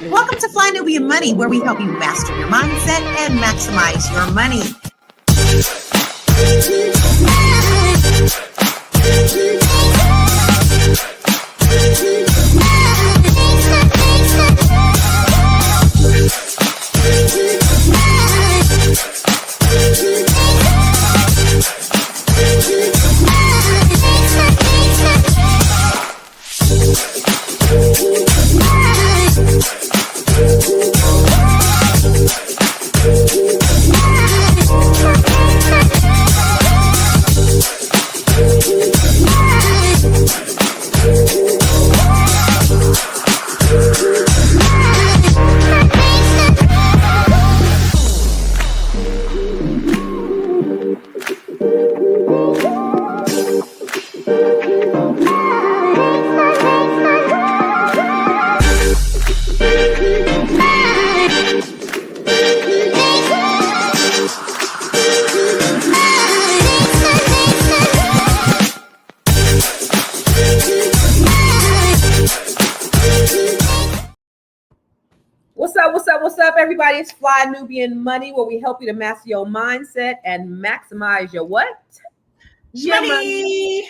Welcome to Flybian Money, where we help you master your mindset and maximize your money. What's up, everybody? It's Flybian Money, where we help you to master your mindset and maximize your what? Money.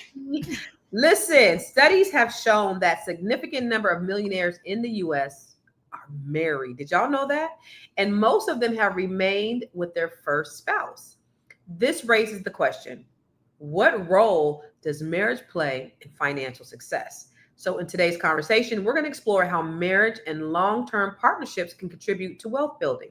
Listen, studies have shown that significant number of millionaires in the U.S. are married. Did y'all know that? And most of them have remained with their first spouse. This raises the question, what role does marriage play in financial success? So in today's conversation, we're going to explore how marriage and long-term partnerships can contribute to wealth building.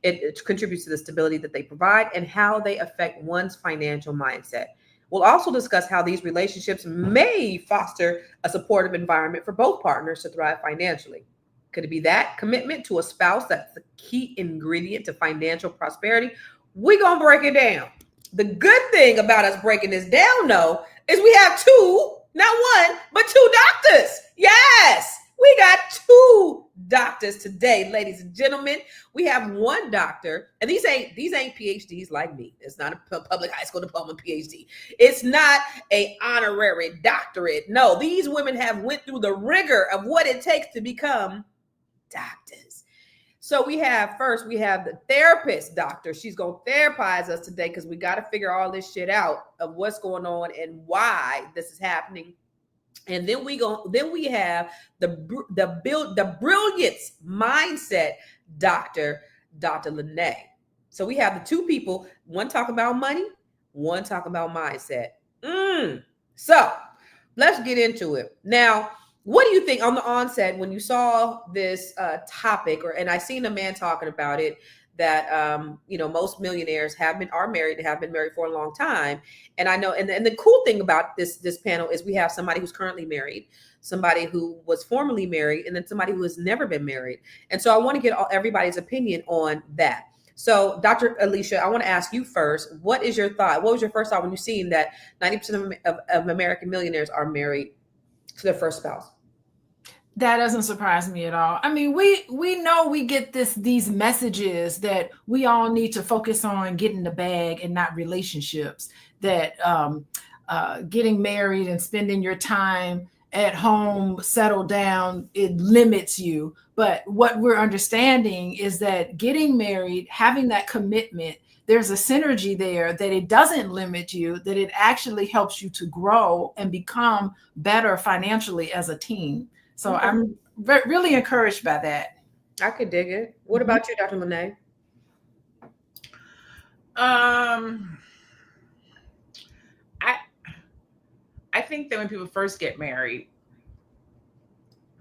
It contributes to the stability that they provide and how they affect one's financial mindset. We'll also discuss how these relationships may foster a supportive environment for both partners to thrive financially. Could it be that commitment to a spouse that's the key ingredient to financial prosperity? We're going to break it down. The good thing about us breaking this down, though, is we have two, not one, but two doctors. Yes, we got two doctors today, ladies and gentlemen. We have one doctor, and these ain't PhDs like me. It's not a public high school diploma PhD. It's not an honorary doctorate. No, these women have went through the rigor of what it takes to become doctors. So we have the therapist doctor. She's going to therapize us today because we got to figure all this shit out of what's going on and why this is happening. And then we have the brilliance mindset doctor, Dr. Lene. So we have the two people, one talk about money, one talk about mindset. So let's get into it. Now, what do you think on the onset when you saw this topic, and I seen a man talking about it, that most millionaires are married and have been married for a long time. And I know, and the cool thing about this panel is we have somebody who's currently married, somebody who was formerly married, and then somebody who has never been married. And so I want to get everybody's opinion on that. So Dr. Alicia, I want to ask you first, what is your thought? What was your first thought when you seen that 90% of American millionaires are married to their first spouse? That doesn't surprise me at all. I mean, we know we get these messages that we all need to focus on getting the bag and not relationships, that getting married and spending your time at home, settle down, it limits you. But what we're understanding is that getting married, having that commitment, there's a synergy there, that it doesn't limit you, that it actually helps you to grow and become better financially as a team. So I'm really encouraged by that. I could dig it. What about you, Dr. Lene? I think that when people first get married,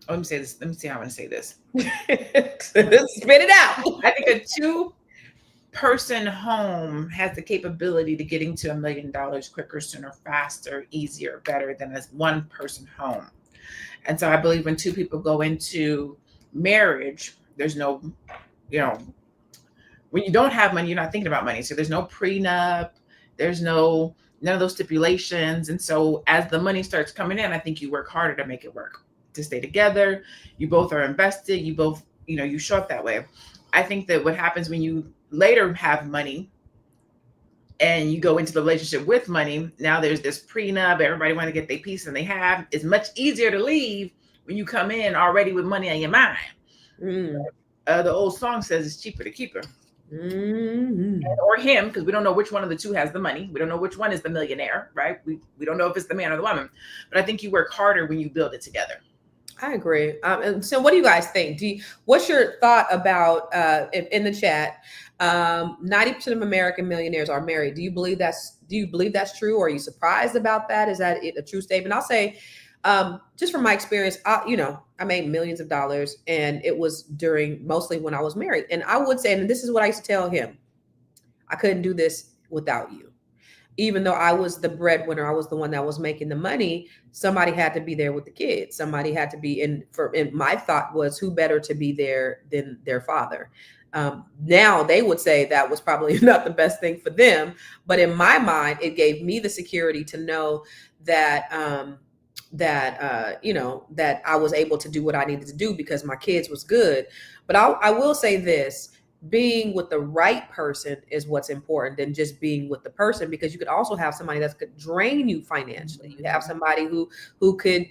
let me say this. Let me see how I'm going to say this. Spit it out. I think a two-person home has the capability to getting to $1 million quicker, sooner, faster, easier, better than a one-person home. And so I believe when two people go into marriage, there's no, when you don't have money, you're not thinking about money. So there's no prenup, there's none of those stipulations. And so as the money starts coming in, I think you work harder to make it work, to stay together. You both are invested. You both, you show up that way. I think that what happens when you later have money and you go into the relationship with money, now there's this prenup, everybody want to get their piece and they have, it's much easier to leave when you come in already with money on your mind. Mm. The old song says it's cheaper to keep her. Mm-hmm. Or him, because we don't know which one of the two has the money. We don't know which one is the millionaire, right? We don't know if it's the man or the woman. But I think you work harder when you build it together. I agree. And so what do you guys think? What's your thought about in the chat? 90% of American millionaires are married. Do you believe that's true? Or are you surprised about that? Is that a true statement? I'll say, just from my experience, I made millions of dollars, and it was mostly when I was married. And I would say, and this is what I used to tell him, I couldn't do this without you. Even though I was the breadwinner, I was the one that was making the money. Somebody had to be there with the kids. Somebody had to be and my thought was, who better to be there than their father? Now they would say that was probably not the best thing for them, but in my mind, it gave me the security to know that that I was able to do what I needed to do because my kids was good. But I will say this. Being with the right person is what's important than just being with the person, because you could also have somebody that could drain you financially. You have somebody who could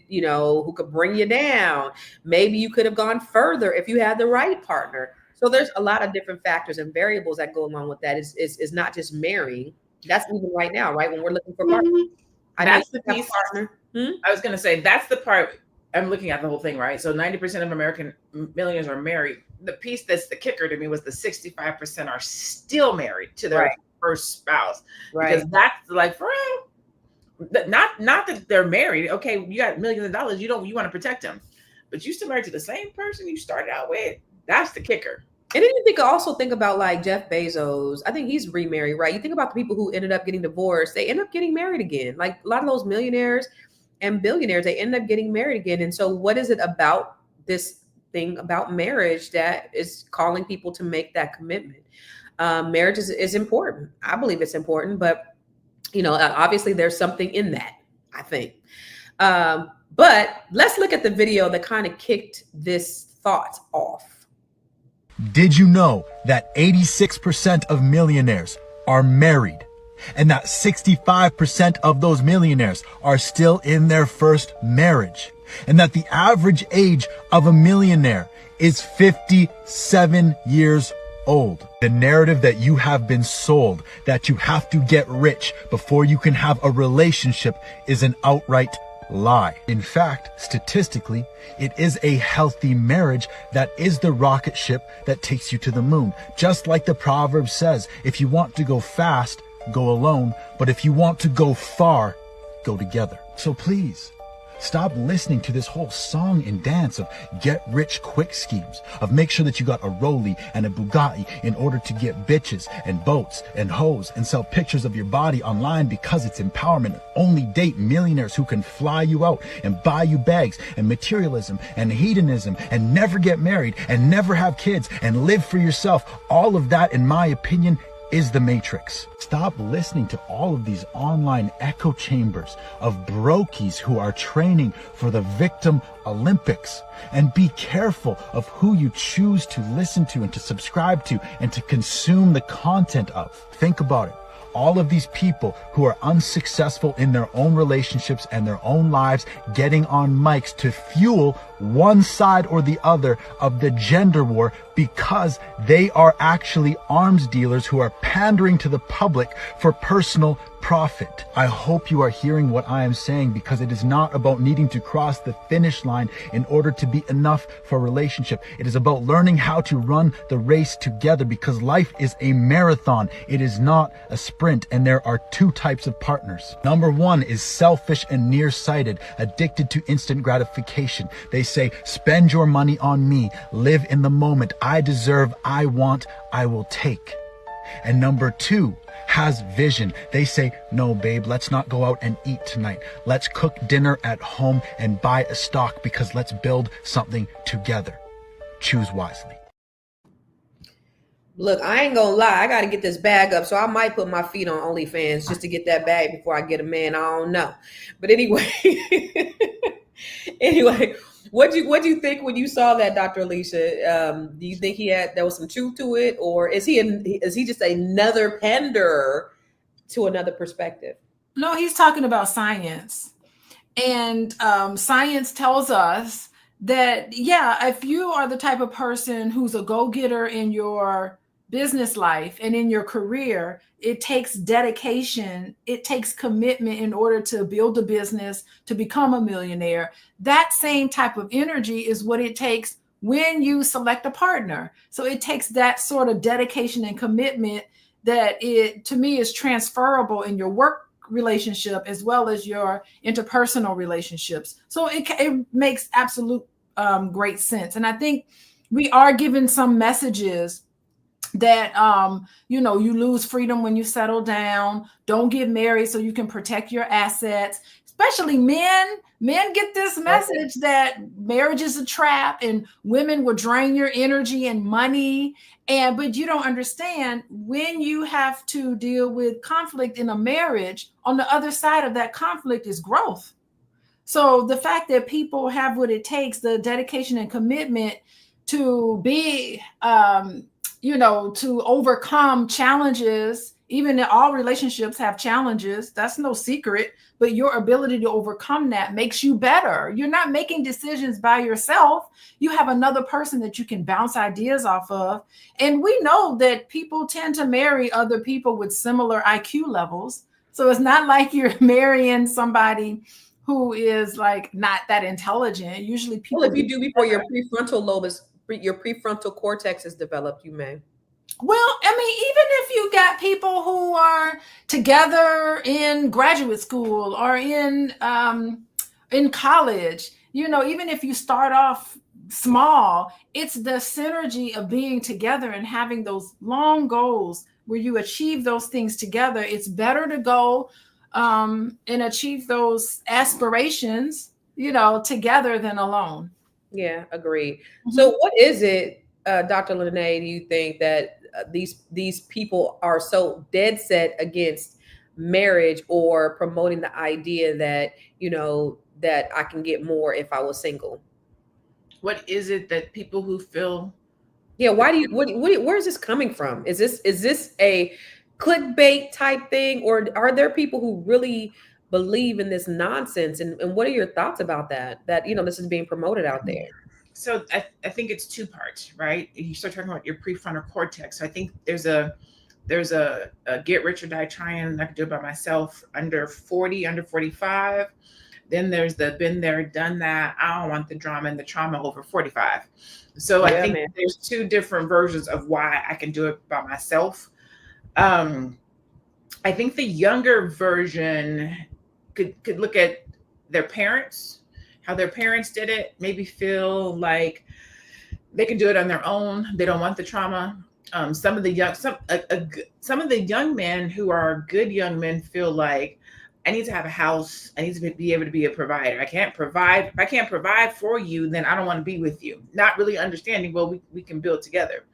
bring you down. Maybe you could have gone further if you had the right partner. So there's a lot of different factors and variables that go along with that. It's not just marrying. That's even right now, right? When we're looking for partners. That's the piece. I was going to say, that's the part. I'm looking at the whole thing, right? So 90% of American millionaires are married. The piece that's the kicker to me was the 65% are still married to their first spouse. Right. Because that's like, for real, not that they're married. Okay, you got millions of dollars. You want to protect them, but you still married to the same person you started out with. That's the kicker. And then you also think about like Jeff Bezos. I think he's remarried, right? You think about the people who ended up getting divorced. They end up getting married again. Like a lot of those millionaires and billionaires, they end up getting married again. And so what is it about this thing about marriage that is calling people to make that commitment? Marriage is important. I believe it's important, but obviously there's something in that, I think. But let's look at the video that kind of kicked this thought off. Did you know that 86% of millionaires are married? And that 65% of those millionaires are still in their first marriage. And that the average age of a millionaire is 57 years old. The narrative that you have been sold, that you have to get rich before you can have a relationship, is an outright lie. In fact, statistically, it is a healthy marriage that is the rocket ship that takes you to the moon. Just like the proverb says, if you want to go fast, go alone, but if you want to go far, go together. So please, stop listening to this whole song and dance of get rich quick schemes, of make sure that you got a Rollie and a Bugatti in order to get bitches and boats and hoes and sell pictures of your body online because it's empowerment, and only date millionaires who can fly you out and buy you bags, and materialism and hedonism, and never get married and never have kids and live for yourself. All of that, in my opinion, is the Matrix. Stop listening to all of these online echo chambers of brokies who are training for the victim Olympics, and be careful of who you choose to listen to and to subscribe to and to consume the content of. Think about it. All of these people who are unsuccessful in their own relationships and their own lives, getting on mics to fuel one side or the other of the gender war, because they are actually arms dealers who are pandering to the public for personal profit. I hope you are hearing what I am saying, because it is not about needing to cross the finish line in order to be enough for a relationship. It is about learning how to run the race together, because life is a marathon. It is not a sprint, and there are two types of partners. Number one is selfish and nearsighted, addicted to instant gratification. They say, spend your money on me, live in the moment, I deserve, I want, I will take. And number two has vision. They say, no, babe, let's not go out and eat tonight. Let's cook dinner at home and buy a stock, because let's build something together. Choose wisely. Look, I ain't gonna lie. I got to get this bag up. So I might put my feet on OnlyFans just to get that bag before I get a man. I don't know. But anyway, what do you think when you saw that, Dr. Alicia? Do you think there was some truth to it, or is he just another pander to another perspective? No, he's talking about science, and science tells us that, yeah, if you are the type of person who's a go-getter in your business life and in your career, it takes dedication, it takes commitment in order to build a business, to become a millionaire. That same type of energy is what it takes when you select a partner. So it takes that sort of dedication and commitment that, it to me, is transferable in your work relationship as well as your interpersonal relationships. So it makes absolute great sense. And I think we are given some messages that you lose freedom when you settle down. Don't get married so you can protect your assets. Especially men get this message that marriage is a trap and women will drain your energy and money. But you don't understand, when you have to deal with conflict in a marriage, on the other side of that conflict is growth. So the fact that people have what it takes, the dedication and commitment to be to overcome challenges. Even all relationships have challenges. That's no secret. But your ability to overcome that makes you better. You're not making decisions by yourself. You have another person that you can bounce ideas off of. And we know that people tend to marry other people with similar IQ levels. So it's not like you're marrying somebody who is like not that intelligent. Usually people. Well, if you do before your prefrontal cortex is developed, you may. Well, I mean, even if you got people who are together in graduate school or in college, even if you start off small, it's the synergy of being together and having those long goals where you achieve those things together. It's better to go and achieve those aspirations, together than alone. Yeah, agreed. Mm-hmm. So what is it, Dr. Lene, do you think that these people are so dead set against marriage or promoting the idea that, that I can get more if I was single? What is it that people who feel? Yeah, where is this coming from? Is this a clickbait type thing, or are there people who really believe in this nonsense? And what are your thoughts about that this is being promoted out there? So I think it's two parts, right? You start talking about your prefrontal cortex. So I think there's a get rich or die trying. I can do it by myself under 40, under 45. Then there's the been there, done that. I don't want the drama and the trauma over 45. So I think there's two different versions of why I can do it by myself. I think the younger version could look at their parents, how their parents did it, maybe feel like they can do it on their own. They don't want the trauma. Some of the young men who are good young men feel like, I need to have a house. I need to be able to be a provider. I can't provide. If I can't provide for you, then I don't want to be with you. Not really understanding, well, we can build together.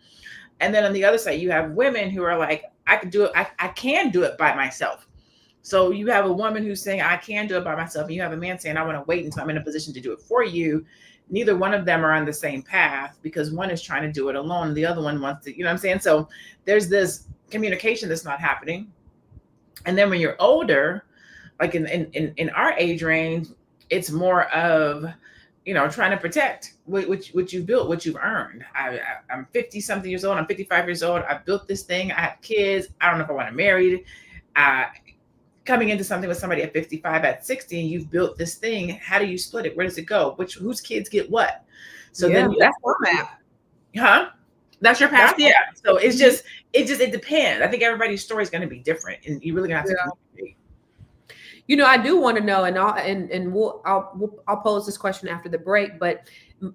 And then on the other side, you have women who are like, I can do it. I can do it by myself. So you have a woman who's saying, I can do it by myself. And you have a man saying, I want to wait until I'm in a position to do it for you. Neither one of them are on the same path, because one is trying to do it alone. And the other one wants to, you know what I'm saying? So there's this communication that's not happening. And then when you're older, like in our age range, it's more of, trying to protect what you've built, what you've earned. I'm 50 something years old. I'm 55 years old. I built this thing. I have kids. I don't know if I want to marry. Coming into something with somebody at 55, at 60, and you've built this thing. How do you split it? Where does it go? Whose kids get what? So then that's my map. Huh? That's your path. Yeah. So it depends. I think everybody's story is going to be different, and you really gonna have to communicate. I do want to know, and I'll pose this question after the break. But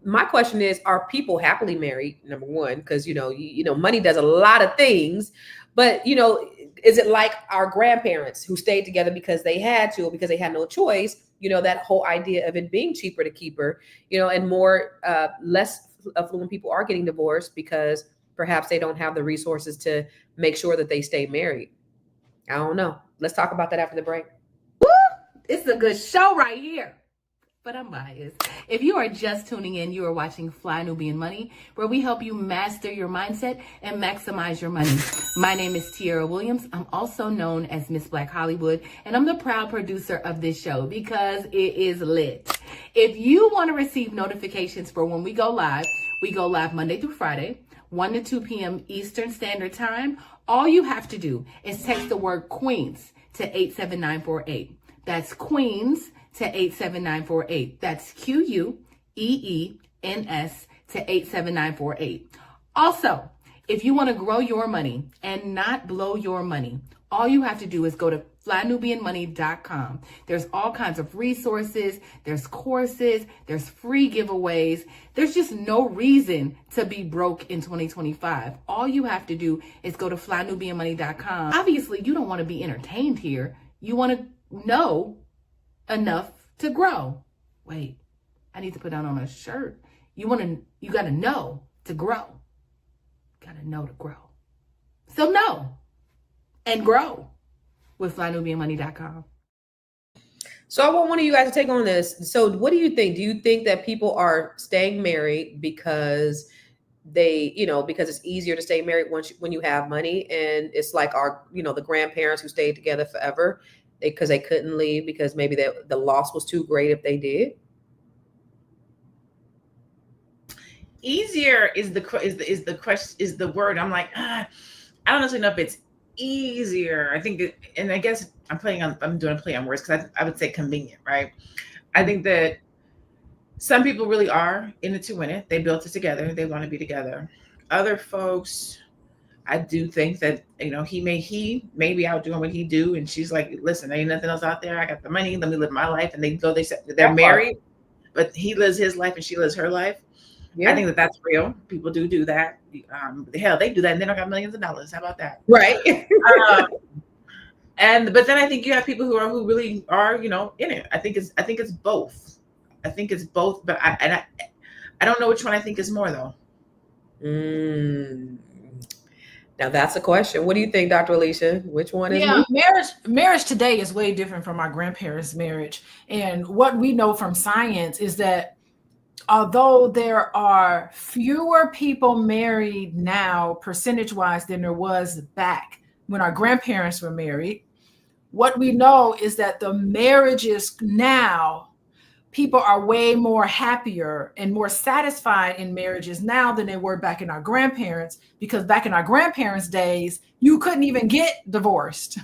my question is: are people happily married? Number one, because money does a lot of things. But is it like our grandparents who stayed together because they had to, or because they had no choice? That whole idea of it being cheaper to keep her. And more less affluent people are getting divorced because perhaps they don't have the resources to make sure that they stay married. I don't know. Let's talk about that after the break. It's a good show right here. but I'm biased. If you are just tuning in, you are watching Flybian Money, where we help you master your mindset and maximize your money. My name is Tiara Williams. I'm also known as Miss Black Hollywood, and I'm the proud producer of this show because it is lit. If you want to receive notifications for when we go live Monday through Friday, 1 to 2 p.m. Eastern Standard Time. All you have to do is text the word Queens to 87948. That's Queens to 87948. That's QUEENS to 87948. Also, if you want to grow your money and not blow your money, all you have to do is go to flynubianmoney.com. There's all kinds of resources, there's courses, there's free giveaways. There's just no reason to be broke in 2025. All you have to do is go to flynubianmoney.com. Obviously, you don't want to be entertained here. You want to know enough to grow. Wait, I need to put that on a shirt. You got to know to grow. Got to know to grow. So know and grow with flynubianmoney.com. So I want one of you guys to take on this. So what do you think? Do you think that people are staying married because because it's easier to stay married when you have money, and it's like the grandparents who stayed together forever because they couldn't leave because maybe the loss was too great if they did? Easier is the question, is the word. I'm like, I don't necessarily know if it's easier. I think and I guess I'm doing a play on words because I would say convenient, right? I think that some people really are in it to win it. They built it together. They want to be together. Other folks, I do think that, he may be out doing what he do. And she's like, listen, there ain't nothing else out there. I got the money. Let me live my life. And they say they're married, but he lives his life and she lives her life. Yeah. I think that's real. People do that. Hell, they do that and they don't got millions of dollars. How about that? Right. But then I think you have people who really are, in it. I think it's both. I think it's both, but I don't know which one I think is more though. Now that's a question. What do you think, Dr. Alicia? Which one is more? Marriage today is way different from our grandparents' marriage. And what we know from science is that although there are fewer people married now percentage-wise than there was back when our grandparents were married, what we know is that the marriages now, people are way more happier and more satisfied in marriages now than they were back in our grandparents, because back in our grandparents' days, you couldn't even get divorced.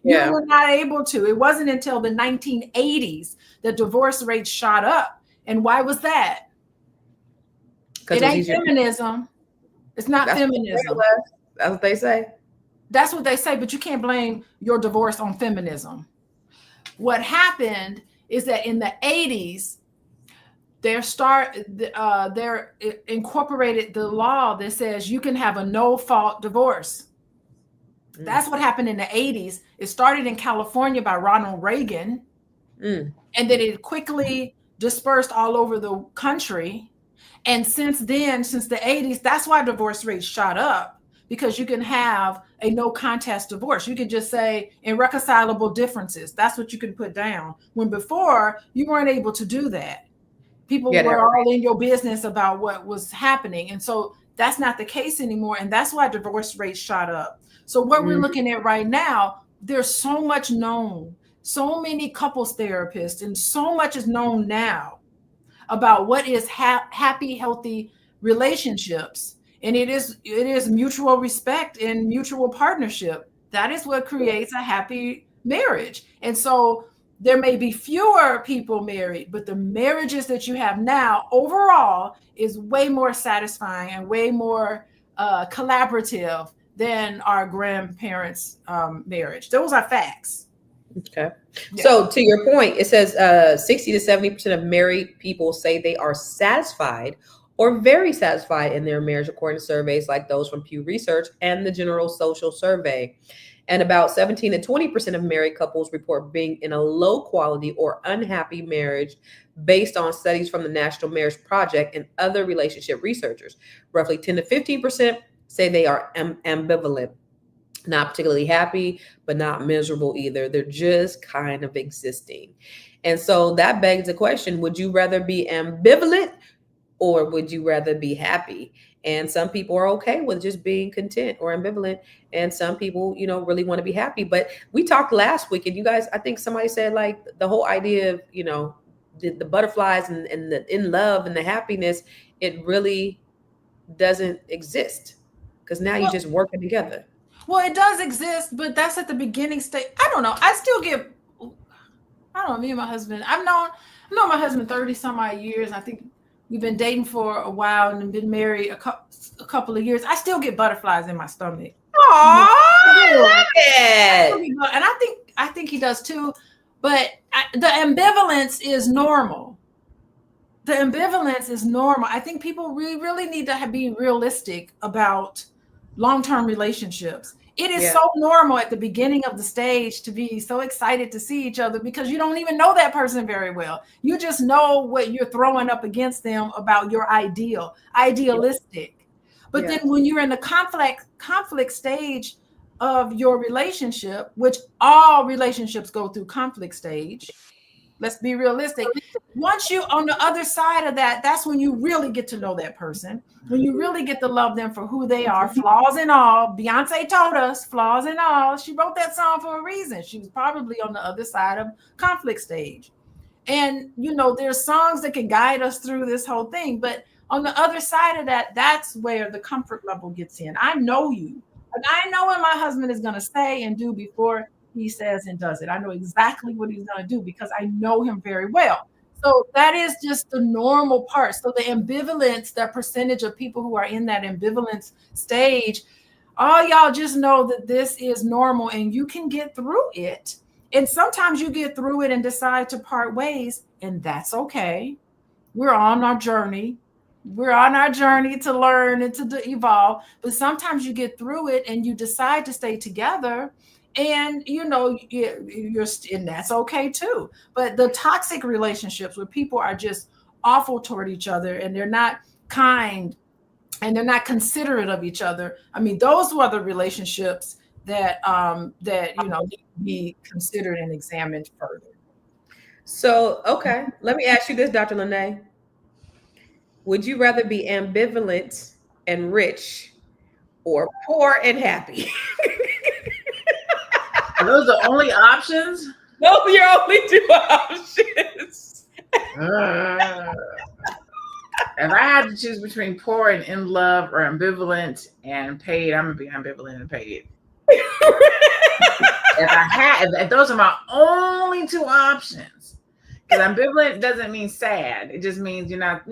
Yeah. You were not able to. It wasn't until the 1980s that divorce rates shot up. And why was that? It ain't feminism. It's not feminism. That's what they say. That's what they say, but you can't blame your divorce on feminism. What happened is that in the 80s, they incorporated the law that says you can have a no-fault divorce. That's what happened in the 80s. It started in California by Ronald Reagan, and then it quickly dispersed all over the country. And since then, since the 80s, that's why divorce rates shot up, because you can have a no contest divorce. You could just say irreconcilable differences. That's what you can put down. When before, you weren't able to do that. People were all in your business about what was happening. And so that's not the case anymore. And that's why divorce rates shot up. So what we're looking at right now, there's so much known, so many couples therapists, and so much is known now about what is happy, healthy relationships. And it is mutual respect and mutual partnership. That is what creates a happy marriage. And so there may be fewer people married, but the marriages that you have now overall is way more satisfying and way more collaborative than our grandparents' marriage. Those are facts. Okay. Yeah. So to your point, it says 60 to 70% of married people say they are satisfied or very satisfied in their marriage, according to surveys like those from Pew Research and the General Social Survey. And about 17 to 20% of married couples report being in a low quality or unhappy marriage based on studies from the National Marriage Project and other relationship researchers. Roughly 10 to 15% say they are ambivalent. not particularly happy, but not miserable either. They're just kind of existing. And so that begs the question, would you rather be ambivalent or would you rather be happy? And some people are okay with just being content or ambivalent. And some people, really want to be happy. But we talked last week, and you guys, I think somebody said like the whole idea of, the butterflies and the in love and the happiness, it really doesn't exist because now you're just working together. Well, it does exist, but that's at the beginning stage. I don't know. Me and my husband, I've known my husband 30 some odd years. I think we've been dating for a while and been married a couple of years. I still get butterflies in my stomach. Aww, I love it. And I think he does too. But the ambivalence is normal. The ambivalence is normal. I think people really need to be realistic about long-term relationships. It is so normal at the beginning of the stage to be so excited to see each other because you don't even know that person very well. You just know what you're throwing up against them about your idealistic. But then when you're in the conflict stage of your relationship, which all relationships go through conflict stage, let's be realistic. Once you on the other side of that, that's when you really get to know that person. When you really get to love them for who they are, flaws and all. Beyonce told us, flaws and all. She wrote that song for a reason. She was probably on the other side of conflict stage. And, there's songs that can guide us through this whole thing. But on the other side of that, that's where the comfort level gets in. I know you. And I know what my husband is going to say and do before he says and does it. I know exactly what he's going to do because I know him very well. So that is just the normal part. So the ambivalence, that percentage of people who are in that ambivalence stage, all y'all just know that this is normal and you can get through it. And sometimes you get through it and decide to part ways, and that's okay. We're on our journey. We're on our journey to learn and to evolve. But sometimes you get through it and you decide to stay together. And, and that's okay too. But the toxic relationships where people are just awful toward each other and they're not kind and they're not considerate of each other. I mean, those are the relationships that need to be considered and examined further. So, okay, let me ask you this, Dr. Lene. Would you rather be ambivalent and rich or poor and happy? Are those the only options? Those are your only two options. If I had to choose between poor and in love or ambivalent and paid, I'm gonna be ambivalent and paid. If those are my only two options, because ambivalent doesn't mean sad. It just means you're not,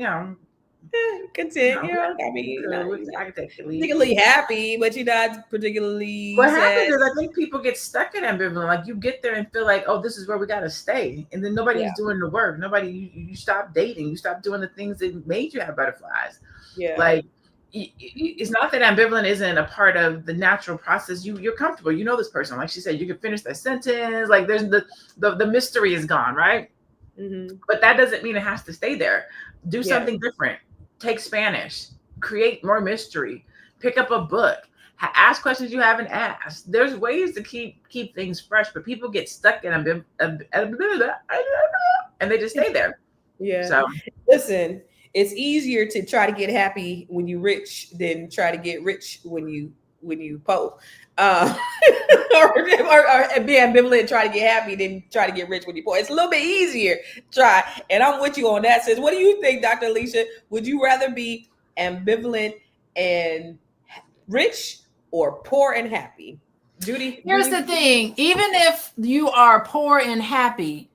content. I mean, particularly happy, but you're not particularly. What happens is I think people get stuck in ambivalent. Like you get there and feel like, oh, this is where we got to stay, and then nobody's doing the work. You stop dating. You stop doing the things that made you have butterflies. Yeah, like it's not that ambivalent isn't a part of the natural process. You're comfortable. You know this person. Like she said, you can finish that sentence. Like there's the mystery is gone, right? Mm-hmm. But that doesn't mean it has to stay there. Do something different. Take Spanish, create more mystery, pick up a book, ask questions you haven't asked. There's ways to keep things fresh, but people get stuck in and they just stay there. Yeah. So listen, it's easier to try to get happy when you're rich than try to get rich when you poor. Or be ambivalent and try to get happy than try to get rich when you're poor. It's a little bit easier to try. And I'm with you on that, sis. What do you think, Dr. Alicia? Would you rather be ambivalent and rich or poor and happy? Judy? Here's the thing. Even if you are poor and happy,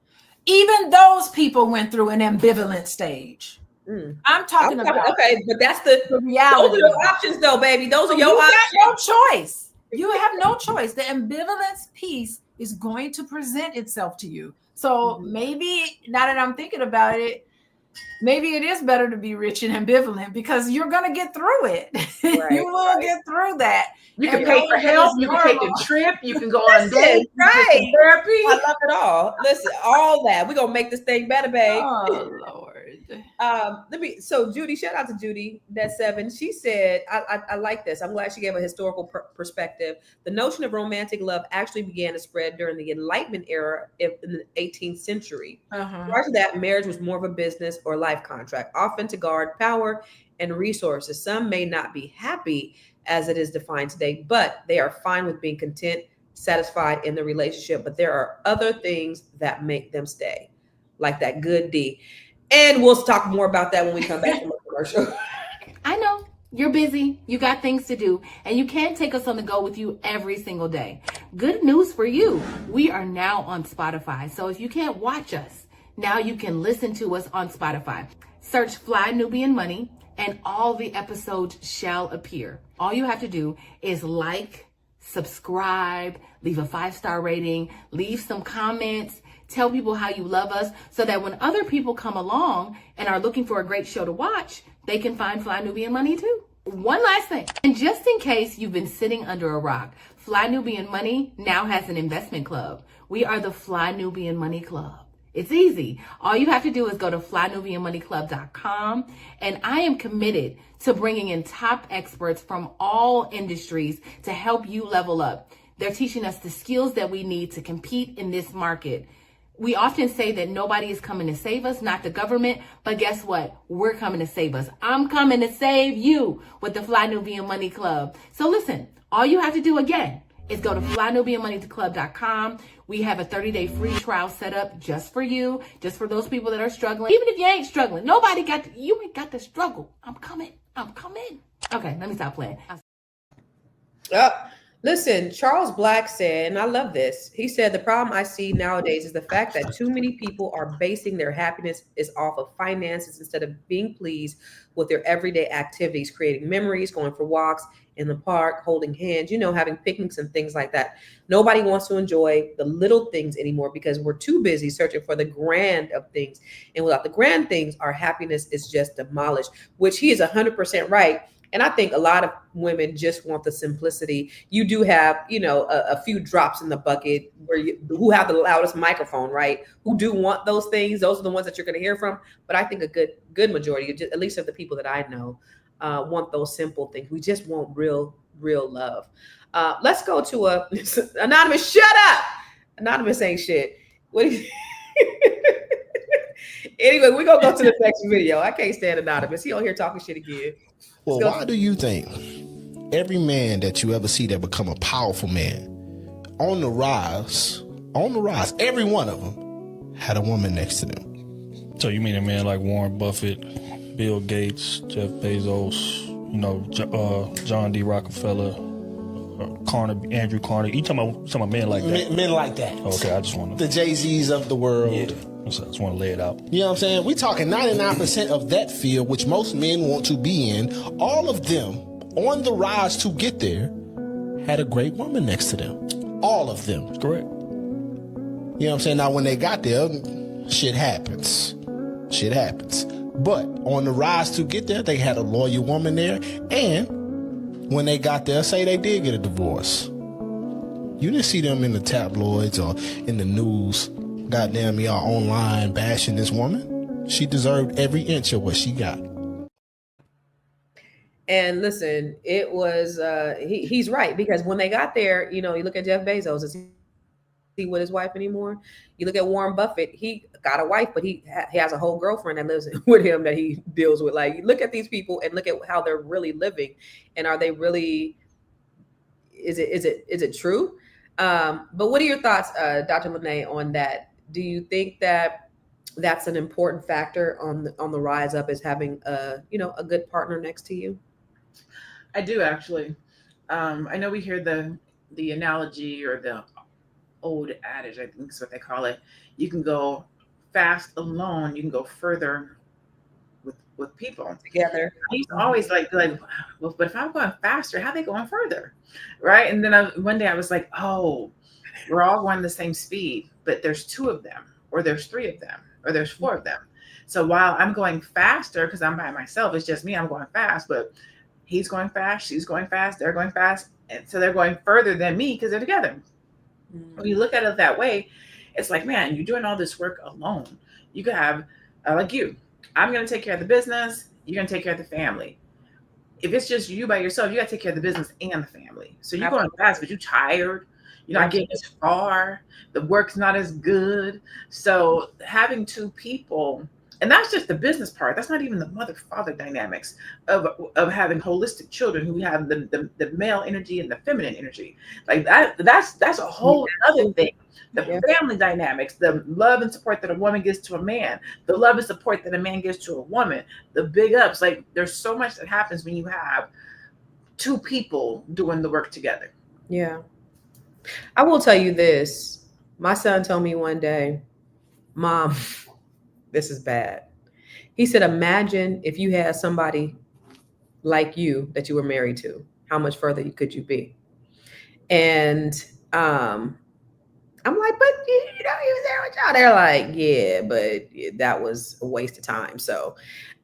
even those people went through an ambivalent stage. I'm talking about. Okay, but that's the reality. Those are your options, though, baby. Those are your options. You have no choice. You have no choice. The ambivalence piece is going to present itself to you. So maybe, now that I'm thinking about it, maybe it is better to be rich and ambivalent because you're going to get through it. Right, you will get through that. You can pay for help. You can take a trip. You can go on dates. Right. Therapy. I love it all. Listen, all that. We're going to make this thing better, babe. Oh, Lord. So Judy, shout out to Judy, that's 7. She said, I like this. I'm glad she gave a historical perspective. The notion of romantic love actually began to spread during the Enlightenment era in the 18th century. Prior to that, marriage was more of a business or life contract, often to guard power and resources. Some may not be happy as it is defined today, but they are fine with being content, satisfied in the relationship. But there are other things that make them stay, like that good D. And we'll talk more about that when we come back from the commercial. I know you're busy. You got things to do, and you can't take us on the go with you every single day. Good news for you. We are now on Spotify. So if you can't watch us, now you can listen to us on Spotify. Search Fly Nubian Money and all the episodes shall appear. All you have to do is like, subscribe, leave a 5-star rating, leave some comments, tell people how you love us so that when other people come along and are looking for a great show to watch, they can find Fly Nubian Money too. One last thing, and just in case you've been sitting under a rock, Fly Nubian Money now has an investment club. We are the Fly Nubian Money Club. It's easy. All you have to do is go to flynubianmoneyclub.com, and I am committed to bringing in top experts from all industries to help you level up. They're teaching us the skills that we need to compete in this market. We often say that nobody is coming to save us, not the government, but guess what? We're coming to save us. I'm coming to save you with the Fly Nubian Money Club. So listen, all you have to do again is go to flynubianmoneyclub.com. We have a 30-day free trial set up just for you, just for those people that are struggling. Even if you ain't struggling, you ain't got to struggle. I'm coming. Okay, let me stop playing. Listen, Charles Black said, and I love this. He said, the problem I see nowadays is the fact that too many people are basing their happiness is off of finances instead of being pleased with their everyday activities, creating memories, going for walks in the park, holding hands, having picnics and things like that. Nobody wants to enjoy the little things anymore because we're too busy searching for the grand of things. And without the grand things, our happiness is just demolished, which he is 100% right. And I think a lot of women just want the simplicity. You do have, a few drops in the bucket who have the loudest microphone, right? Who do want those things. Those are the ones that you're going to hear from. But I think a good majority, at least of the people that I know, want those simple things. We just want real love. Let's go to Anonymous. Shut up. Anonymous ain't shit. What do you Anyway, we're going to go to the next video. I can't stand Anonymous. He on here talking shit again. Well, why do you think every man that you ever see that become a powerful man on the rise, every one of them had a woman next to them? So you mean a man like Warren Buffett, Bill Gates, Jeff Bezos, John D. Rockefeller, Andrew Carnegie? You talking about men like that? Men like that. Okay, I just want to. The Jay-Z's of the world. Yeah. I just want to lay it out. You know what I'm saying? We're talking 99% of that field, which most men want to be in. All of them on the rise to get there had a great woman next to them. All of them. That's correct. You know what I'm saying? Now, when they got there, shit happens. But on the rise to get there, they had a loyal woman there. And when they got there, say they did get a divorce. You didn't see them in the tabloids or in the news. Goddamn, y'all online bashing this woman. She deserved every inch of what she got. And listen, it was he's right, because when they got there, you look at Jeff Bezos, is he with his wife anymore? You look at Warren Buffett, he got a wife, but he has a whole girlfriend that lives with him that he deals with. Like, you look at these people and look at how they're really living, and are they really? Is it true? But what are your thoughts, Dr. Lene, on that? Do you think that that's an important factor on the rise up, is having a good partner next to you? I do, actually. I know we hear the analogy or the old adage, I think is what they call it. You can go fast alone. You can go further with people together. I used to always like, well, but if I'm going faster, how are they going further, right? And then one day I was like, oh, we're all going the same speed, but there's 2 of them, or there's 3 of them, or there's 4 of them. So while I'm going faster because I'm by myself, it's just me, I'm going fast, but he's going fast, she's going fast, they're going fast, and so they're going further than me because they're together. When you look at it that way, it's like, man, you're doing all this work alone. You could have, like you, I'm going to take care of the business. You're going to take care of the family. If it's just you by yourself, you got to take care of the business and the family. So you're going fast, but you're tired. You're not getting as far. The work's not as good. So having two people, and that's just the business part. That's not even the mother-father dynamics of having holistic children who have the male energy and the feminine energy. Like that's a whole other thing. The family dynamics, the love and support that a woman gives to a man, the love and support that a man gives to a woman, the big ups. Like there's so much that happens when you have two people doing the work together. Yeah. I will tell you this. My son told me one day, Mom, this is bad. He said, imagine if you had somebody like you that you were married to, how much further could you be? And I'm like, but you know, he was there with y'all. They're like, yeah, but that was a waste of time. So,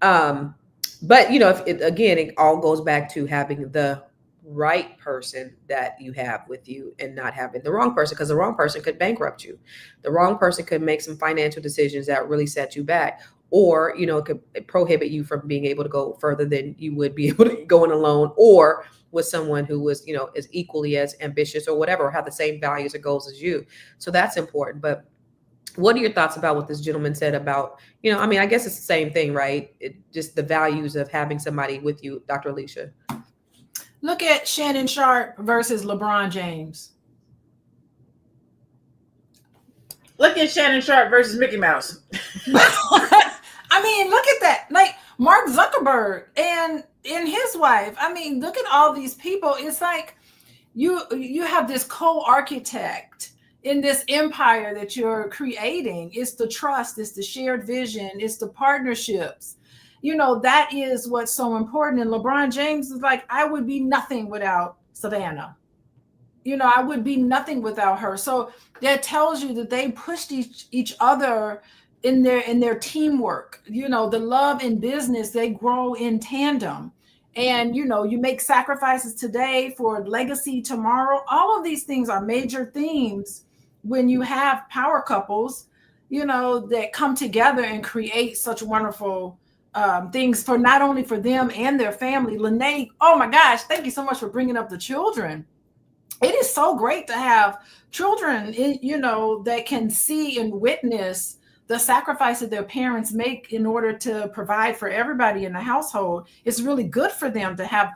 but you know, it all goes back to having the right person that you have with you and not having the wrong person, because the wrong person could bankrupt you. The wrong person could make some financial decisions that really set you back, or, you know, it could prohibit you from being able to go further than you would be able to go in alone, or with someone who was, you know, is equally as ambitious or whatever, or have the same values or goals as you. So that's important. But what are your thoughts about what this gentleman said about, you know, I mean, I guess it's the same thing, right? Just the values of having somebody with you, Dr. Alicia. Look at Shannon Sharp versus LeBron James. Look at Shannon Sharp versus Mickey Mouse. I mean, look at that. Like Mark Zuckerberg and his wife. I mean, look at all these people. It's like you have this co-architect in this empire that you're creating. It's the trust, it's the shared vision, it's the partnerships. You know, that is what's so important. And LeBron James is like, I would be nothing without Savannah. You know, I would be nothing without her. So that tells you that they pushed each other in their teamwork. You know, the love in business, they grow in tandem. And, you know, you make sacrifices today for legacy tomorrow. All of these things are major themes when you have power couples, you know, that come together and create such wonderful things for not only for them and their family. Lene, oh my gosh, thank you so much for bringing up the children. It is so great to have children, you know, that can see and witness the sacrifices their parents make in order to provide for everybody in the household. It's really good for them to have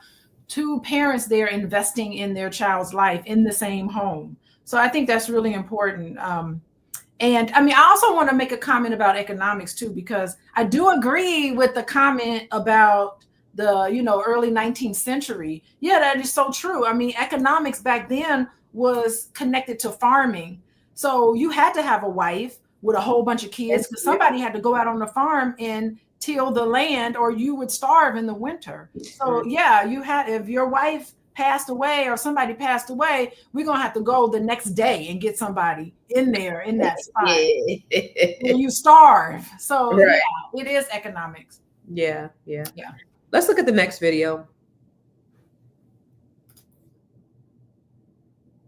two parents there investing in their child's life in the same home. So I think that's really important. And I mean, I also want to make a comment about economics too, because I do agree with the comment about the, you know, early 19th century. Yeah, that is so true. I mean, economics back then was connected to farming. So you had to have a wife with a whole bunch of kids, because somebody had to go out on the farm and till the land, or you would starve in the winter. So yeah, you had, if your wife passed away or somebody passed away, we're gonna have to go the next day and get somebody in there in that spot. And you starve. So yeah, it is economics. Yeah. Let's look at the next video.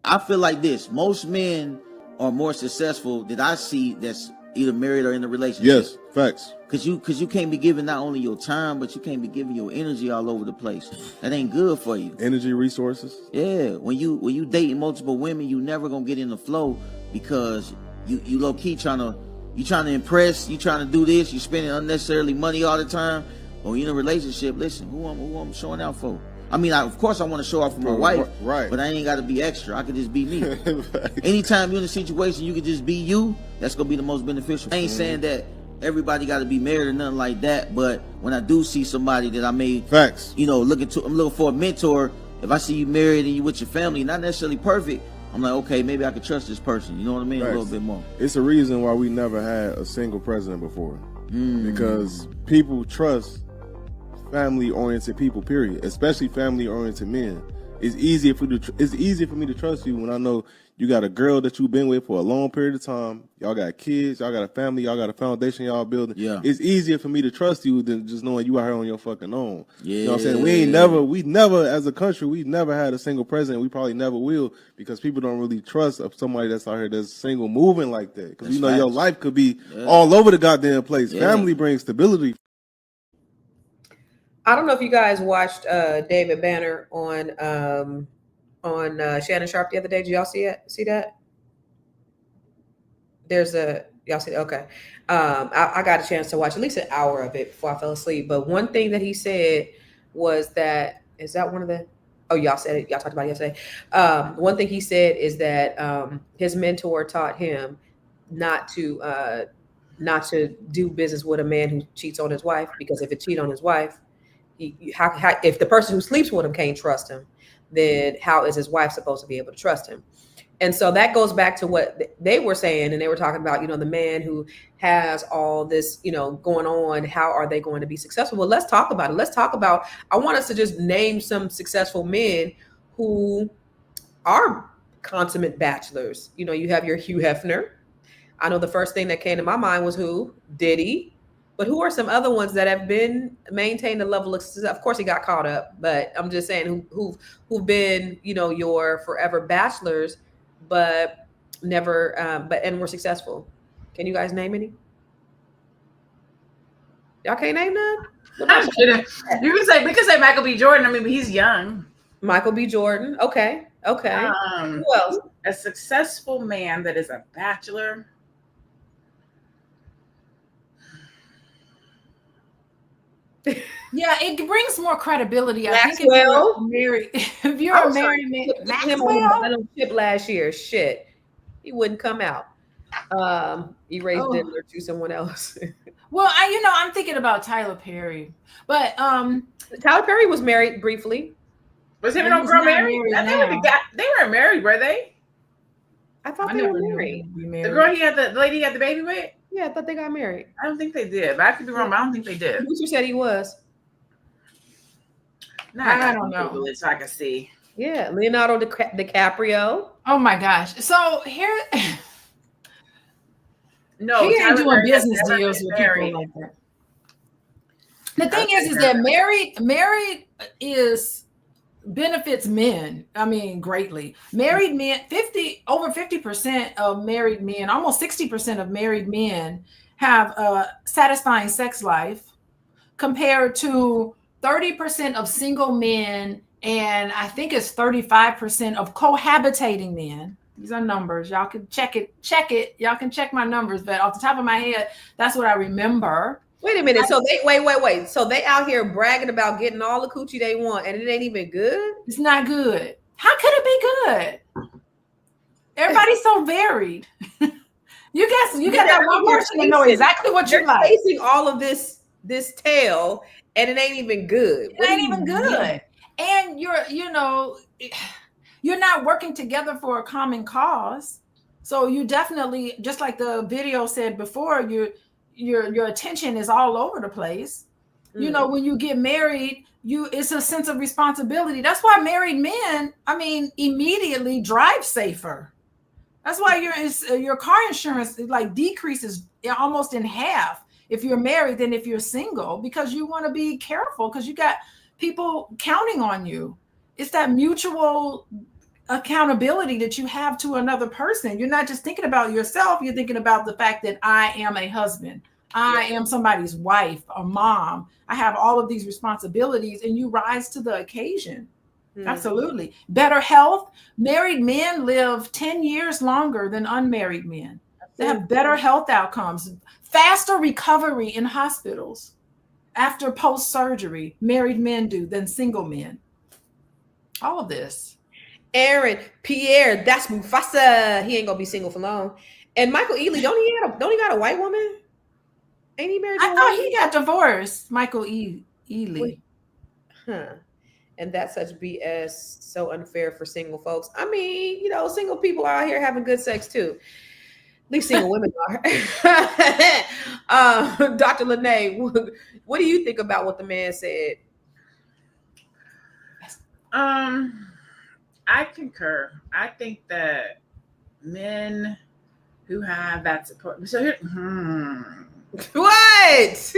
I feel like this. Most men are more successful that I see that's either married or in a relationship. Yes, facts. Cause you can't be giving not only your time, but you can't be giving your energy all over the place. That ain't good for you. Energy, resources. Yeah. When you dating multiple women, you never gonna get in the flow, because you low key trying to impress, you trying to do this, you spending unnecessarily money all the time. Or you in a relationship, listen, who I'm showing out for? I mean, of course I want to show out for my wife, right? But I ain't got to be extra. I could just be me. Anytime you're in a situation you could just be you, that's gonna be the most beneficial. I ain't saying that everybody got to be married or nothing like that, but when I do see somebody that I may, facts, you know, I'm looking for a mentor. If I see you married and you with your family, not necessarily perfect, I'm like, okay, maybe I could trust this person. You know what I mean? Facts. A little bit more. It's a reason why we never had a single president before, because people trust family-oriented people, period, especially family-oriented men. It's easier for me to trust you when I know you got a girl that you've been with for a long period of time. Y'all got kids, y'all got a family, y'all got a foundation y'all building. Yeah. It's easier for me to trust you than just knowing you out here on your fucking own. Yeah. You know what I'm saying? We never, as a country, we've never had a single president. We probably never will, because people don't really trust somebody that's out here that's single moving like that. Because you know, your life could be all over the goddamn place. Family brings stability. I don't know if you guys watched David Banner on Shannon Sharp the other day. Did y'all see it? See that? Y'all see it? Okay. I got a chance to watch at least an hour of it before I fell asleep. But one thing that he said was that, is that one of the, oh, y'all said it, y'all talked about it yesterday. One thing he said is that his mentor taught him not to do business with a man who cheats on his wife, because if it cheat on his wife, if the person who sleeps with him can't trust him, then how is his wife supposed to be able to trust him? And so that goes back to what they were saying, and they were talking about, the man who has all this, going on, how are they going to be successful? Well, let's talk about it. I want us to just name some successful men who are consummate bachelors. You have your Hugh Hefner. I know the first thing that came to my mind was who? Diddy. But who are some other ones that have been maintained a level of success? Of course, he got caught up, but I'm just saying who've been, your forever bachelors, but never, and were successful. Can you guys name any? Y'all can't name none? I'm kidding. You can say Michael B. Jordan. I mean, but he's young. Michael B. Jordan. Okay. Who else? A successful man that is a bachelor. Yeah, it brings more credibility. Maxwell. I think if you're a married man, Maxwell ship last year. Shit, he wouldn't come out. He raised dinner to someone else. Well, I'm thinking about Tyler Perry, but Tyler Perry was married briefly. Was him and old girl married? They weren't married, were they? I thought they were married. The girl the lady he had the baby with? Yeah, I thought they got married. I don't think they did, but I could be wrong. But I don't think they did. Who said he was? I don't know. So I can see. Yeah, Leonardo DiCaprio. Oh my gosh! So here, no, he ain't doing business deals with people like that. The thing is that married is benefits men. I mean, greatly. Married men, over 50% of married men, almost 60% of married men have a satisfying sex life, compared to 30% of single men, and I think it's 35% of cohabitating men. These are numbers. Y'all can check it. Y'all can check my numbers, but off the top of my head, that's what I remember. Wait a minute. So wait. So they out here bragging about getting all the coochie they want, and it ain't even good? It's not good. How could it be good? Everybody's so varied. You got that one person that know exactly what you like. Facing all of this tail, and it ain't even good. It ain't even good. And you're not working together for a common cause. So you definitely, just like the video said before, your attention is all over the place. Mm. When you get married, it's a sense of responsibility. That's why married men, immediately drive safer. That's why your car insurance decreases almost in half if you're married than if you're single, because you want to be careful, because you got people counting on you. It's that mutual accountability that you have to another person. You're not just thinking about yourself. You're thinking about the fact that I am a husband. I am somebody's wife, a mom. I have all of these responsibilities, and you rise to the occasion. Mm-hmm. Absolutely. Better health. Married men live 10 years longer than unmarried men. They have better health outcomes, faster recovery in hospitals after post-surgery, married men do than single men. All of this. Aaron, Pierre, that's Mufasa. He ain't gonna be single for long. And Michael Ealy, don't he got a white woman? Ain't he married? I thought he got divorced. Michael Ealy. Huh. And that's such BS. So unfair for single folks. Single people are out here having good sex too. At least single women are. Dr. Lene, what do you think about what the man said? I concur. I think that men who have that support. So here, what?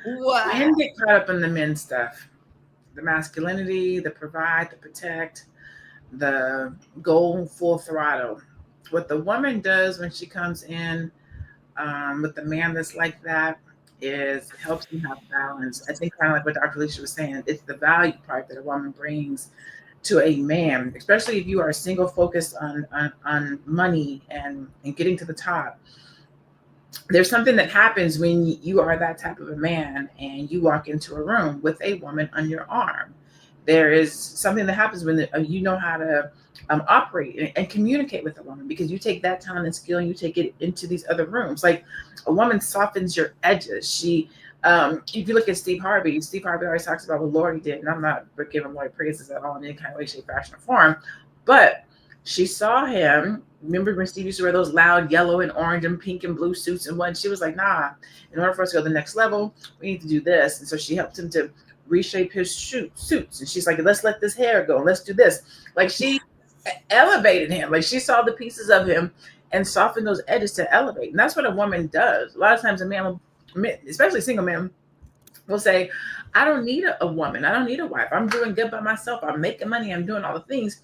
What? Men get caught up in the men stuff, the masculinity, the provide, the protect, the go full throttle. What the woman does when she comes in with the man that's like that, is it helps you have balance. I think kind of like what Dr. Alicia was saying, it's the value part that a woman brings to a man, especially if you are single focused on money and getting to the top. There's something that happens when you are that type of a man and you walk into a room with a woman on your arm. There is something that happens when you know how to operate and communicate with a woman, because you take that talent and skill and you take it into these other rooms. Like a woman softens your edges. She, if you look at Steve Harvey always talks about what Lori did, and I'm not giving Lori praises at all in any kind of way, shape, fashion, or form, but she saw him. Remember when Steve used to wear those loud yellow and orange and pink and blue suits and what? She was like, nah, in order for us to go to the next level, we need to do this. And so she helped him to reshape his suits. And she's like, let's let this hair go. Let's do this. Like she elevated him. Like she saw the pieces of him and softened those edges to elevate. And that's what a woman does. A lot of times a man, especially single men, will say, I don't need a woman. I don't need a wife. I'm doing good by myself. I'm making money. I'm doing all the things.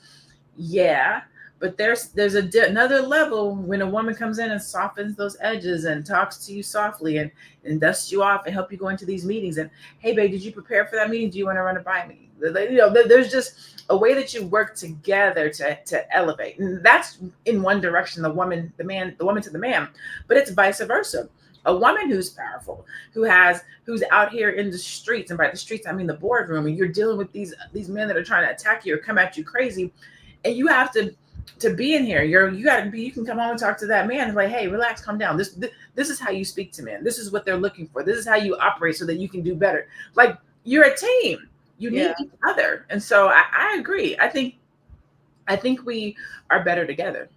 Yeah. But there's another level when a woman comes in and softens those edges and talks to you softly and dusts you off and help you go into these meetings. And hey, babe, did you prepare for that meeting? Do you want to run it by me? You know, there's just a way that you work together to elevate. And that's in one direction, the woman to the man, but it's vice versa. A woman who's powerful, who's out here in the streets, and by the streets, I mean the boardroom, and you're dealing with these men that are trying to attack you or come at you crazy. And you have to be in here. You can come home and talk to that man and like, hey, relax, calm down. This is how you speak to men. This is what they're looking for. This is how you operate so that you can do better. Like you're a team. You need each other. And so I agree. I think we are better together.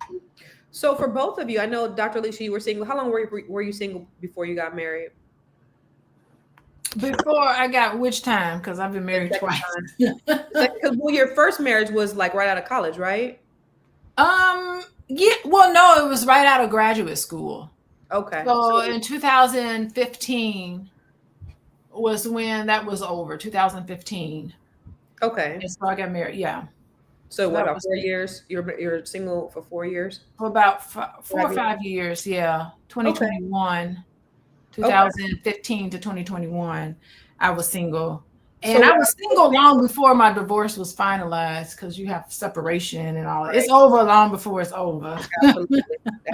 So for both of you, I know Dr. Alicia, you were single. How long were you single before you got married? Before I got which time? Because I've been married twice. Because your first marriage was like right out of college, right? Yeah. Well, no, it was right out of graduate school. Okay. So in 2015 was when that was over. 2015. Okay. And so I got married. Yeah. So what, about 4 years? You're single for 4 years? For about 4 or 5 years. Yeah. 2021. Okay. 2015 to 2021, I was single. And I was single long before my divorce was finalized, because you have separation and all. Right. It's over long before it's over. Absolutely.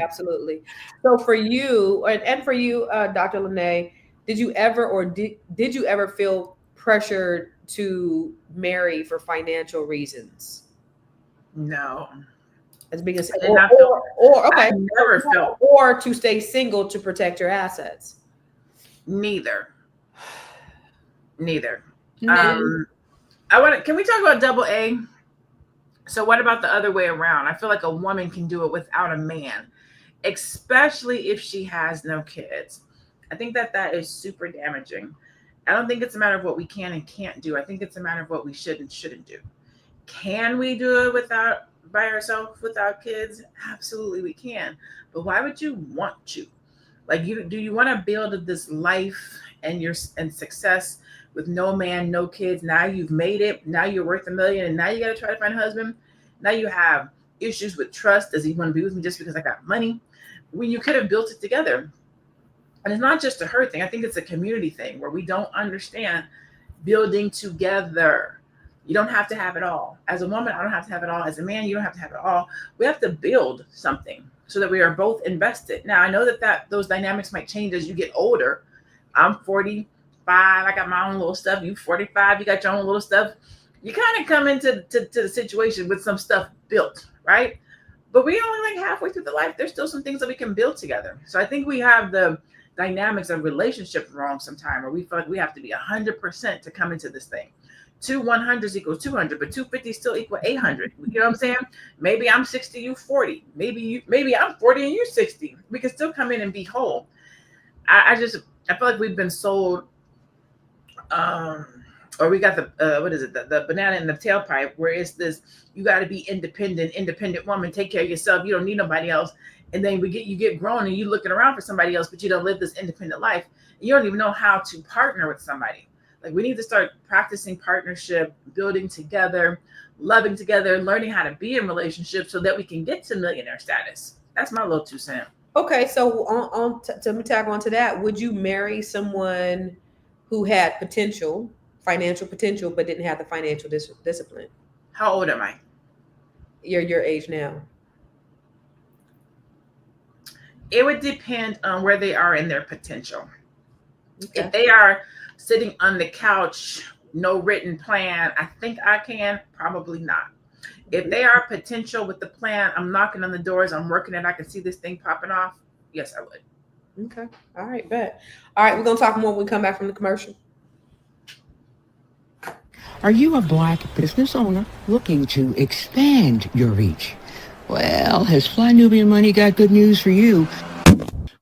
Absolutely. So for you, and for you, Dr. Lene, did you ever feel pressured to marry for financial reasons? No. As big as I never felt, or to stay single to protect your assets. Neither. Mm-hmm. Can we talk about double A? So what about the other way around? I feel like a woman can do it without a man, especially if she has no kids. I think that is super damaging. I don't think it's a matter of what we can and can't do. I think it's a matter of what we should and shouldn't do. Can we do it by ourselves without kids? Absolutely we can. But why would you want to? Like, do you want to build this life and success with no man, no kids? Now you've made it. Now you're worth $1 million, and now you got to try to find a husband. Now you have issues with trust. Does he want to be with me just because I got money? When you could have built it together. And it's not just a her thing. I think it's a community thing where we don't understand building together. You don't have to have it all. As a woman, I don't have to have it all. As a man, you don't have to have it all. We have to build something so that we are both invested. Now, I know that those dynamics might change as you get older. I'm 45. I got my own little stuff. You 45. You got your own little stuff. You kind of come into the situation with some stuff built, right? But we only like halfway through the life. There's still some things that we can build together. So I think we have the dynamics of relationship wrong sometime, where we feel like we have to be 100% to come into this thing. 2 100s equals 200, but 250 still equal 800. You know what I'm saying? Maybe I'm 60, you 40. Maybe I'm 40 and you're 60. We can still come in and be whole. I feel like we've been sold, or we got the banana in the tailpipe, where it's this, you got to be independent woman, take care of yourself. You don't need nobody else. And then you get grown and you looking around for somebody else, but you don't live this independent life. You don't even know how to partner with somebody. Like, we need to start practicing partnership, building together, loving together, learning how to be in relationships so that we can get to millionaire status. That's my little 2 cents. Okay, so to tag on to that, would you marry someone who had potential, financial potential, but didn't have the financial discipline? How old am I? You're your age now. It would depend on where they are in their potential. Okay. If they are sitting on the couch, no written plan, I think I can, probably not. If they are potential with the plan, I'm knocking on the doors, I'm working it, I can see this thing popping off, yes, I would. Okay. All right, bet. All right, we're going to talk more when we come back from the commercial. Are you a Black business owner looking to expand your reach? Well, has Flybian Money got good news for you?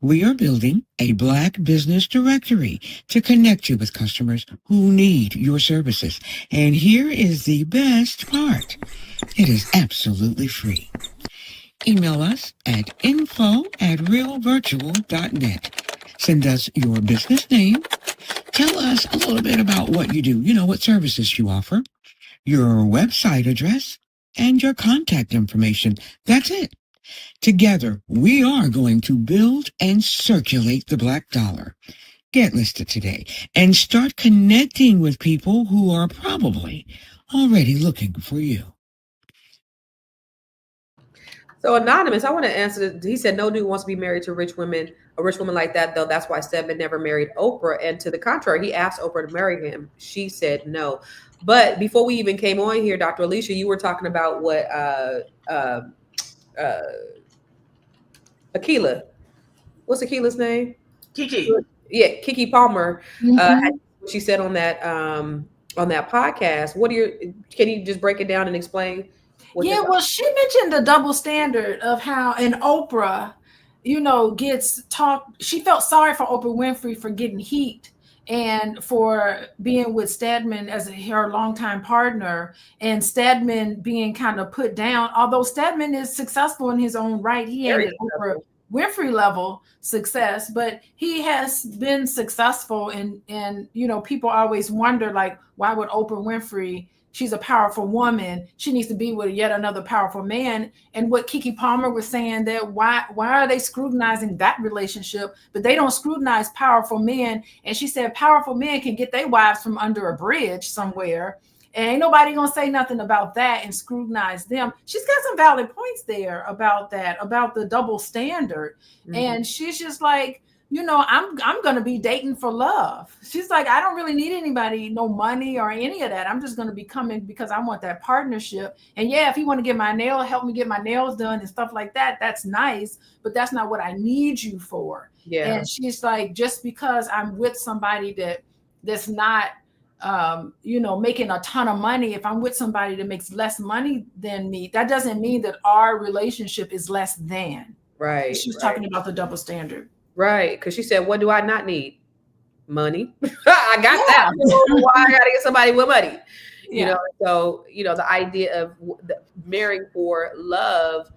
We are building a Black business directory to connect you with customers who need your services. And here is the best part. It is absolutely free. Email us at info@realvirtual.net. Send us your business name. Tell us a little bit about what you do, what services you offer, your website address, and your contact information. That's it. Together, we are going to build and circulate the Black dollar. Get listed today and start connecting with people who are probably already looking for you. So Anonymous, I want to answer this. He said no dude wants to be married to a rich woman like that, though. That's why Stedman never married Oprah. And to the contrary, he asked Oprah to marry him. She said no. But before we even came on here, Dr. Alicia, you were talking about what Akilah. What's Akila's name? Kiki. Yeah, Kiki Palmer. She said on that podcast. Can you just break it down and explain? Well, she mentioned the double standard of how an Oprah, gets talked. She felt sorry for Oprah Winfrey for getting heat and for being with Stedman as her longtime partner, and Stedman being kind of put down. Although Stedman is successful in his own right, he ain't at Oprah Winfrey level success, but he has been successful. And people always wonder, like, why would Oprah Winfrey? She's a powerful woman. She needs to be with yet another powerful man. And what Kiki Palmer was saying, that why are they scrutinizing that relationship, but they don't scrutinize powerful men? And she said powerful men can get their wives from under a bridge somewhere, and ain't nobody gonna say nothing about that and scrutinize them. She's got some valid points there about that, about the double standard. Mm-hmm. And she's just like, I'm going to be dating for love. She's like, I don't really need anybody, no money or any of that. I'm just going to be coming because I want that partnership. And yeah, if you want to help me get my nails done and stuff like that, that's nice, but that's not what I need you for. Yeah. And she's like, just because I'm with somebody that's not, making a ton of money, if I'm with somebody that makes less money than me, that doesn't mean that our relationship is less than. Right. She's talking about the double standard. Right, because she said, what do I not need? Money. I got that. Why I gotta get somebody with money? Yeah. So the idea of marrying for love.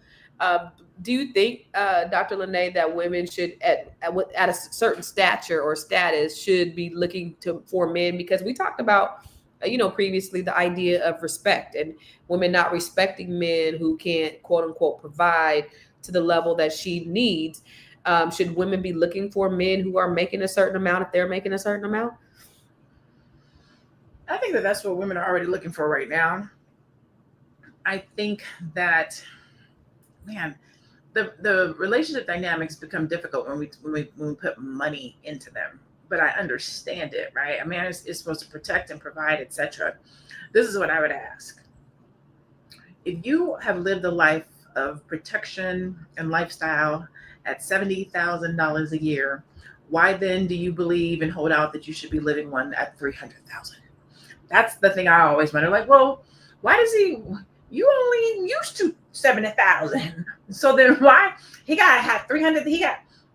Do you think, Dr. Lene, that women should at a certain stature or status should be looking for men? Because we talked about previously the idea of respect and women not respecting men who can't, quote unquote, provide to the level that she needs. Should women be looking for men who are making a certain amount if they're making a certain amount? I think that's what women are already looking for right now. I think that, man, the relationship dynamics become difficult when we put money into them. But I understand it, right? A man is supposed to protect and provide, etc. This is what I would ask. If you have lived a life of protection and lifestyle at $70,000 a year, why then do you believe and hold out that you should be living one at $300,000? That's the thing I always wonder. Like, well, why does you only used to 70,000? So then why he got to have 300?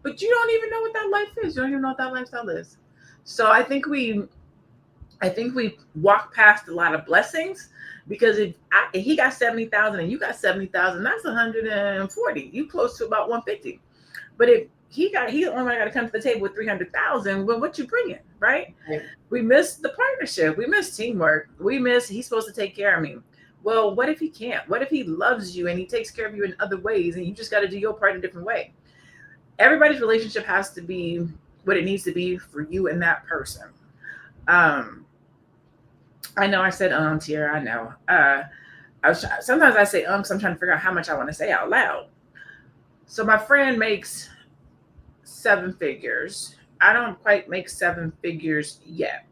But you don't even know what that life is. You don't even know what that lifestyle is. So I think we walk past a lot of blessings, because if he got 70,000 and you got 70,000, that's 140. You close to about 150. But if he's the only one got to come to the table with 300,000, well, what you bringing, right? Yeah. We miss the partnership. We miss teamwork. He's supposed to take care of me. Well, what if he can't? What if he loves you and he takes care of you in other ways and you just got to do your part in a different way? everybody's relationship has to be what it needs to be for you and that person. I know I said Tiara, I know. Sometimes I say because I'm trying to figure out how much I want to say out loud. So my friend makes 7 figures. I don't quite make 7 figures yet.